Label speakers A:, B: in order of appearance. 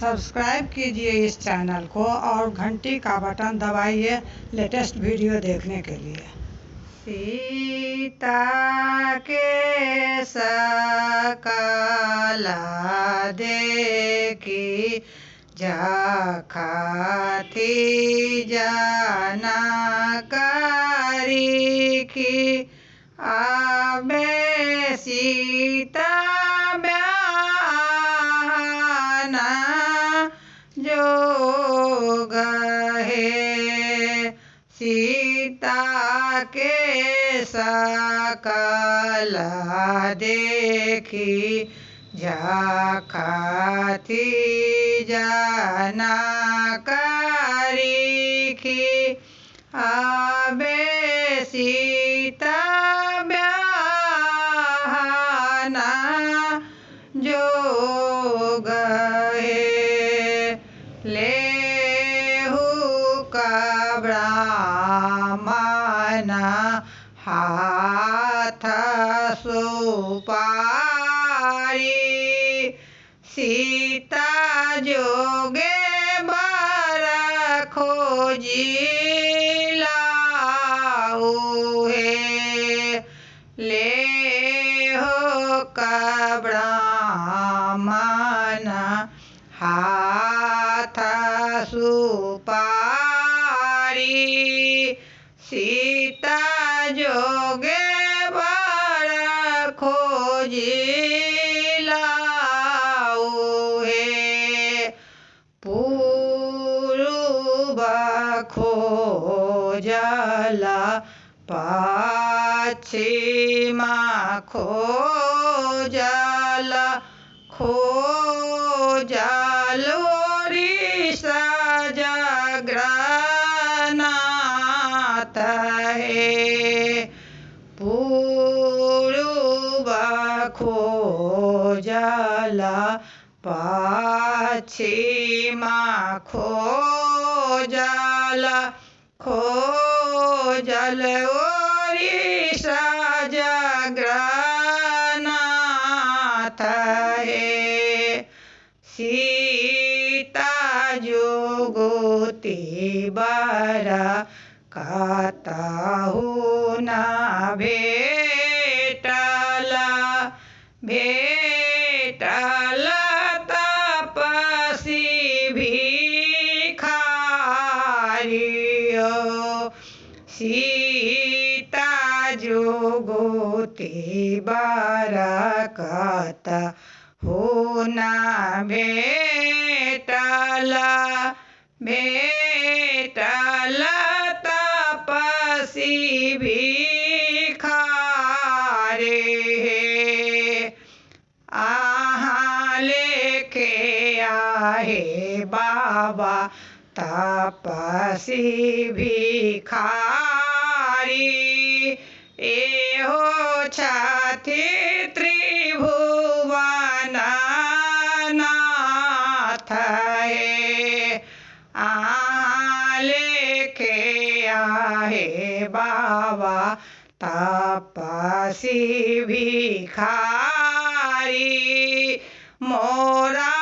A: Subscribe कीजिए इस channel को और घंटी का बटन दबाइए लेटेस्ट वीडियो देखने के लिए। सीता के सकला देखी जाखाती जानकारी की आबे सीता ब्याहना जोग है। सीता के सकला देखी जाखाती जानकारी की आबे सीता ब्याहना जोग है। लेहु का ब्राह्मण हाथ सुपारी सीता जोगे बर खोजी लाऊ है। लेहो का ब्राह्मण हाथ सुपारी सीता जोगे बर खोजी लाऊ है। पूर्व खोजला पश्चिम खोजला खोजल ओरिसा जगन्नाथ है। पूर्व खोजला पश्चिम खोजला खोजल ओरिसा जगन्नाथ है। सीता जुगुती बर कतहु न भेटला तपसी भिखारियो। सीता जुगुती बर कतहु न भेटला तपसी भिखारी है। आहाँ लेके आहे बाबा तपसी भिखारी एहो छथि त्रिभुवन नाथ है। आहाँ लेके आहे बाबा तपसी भिखारी मोरा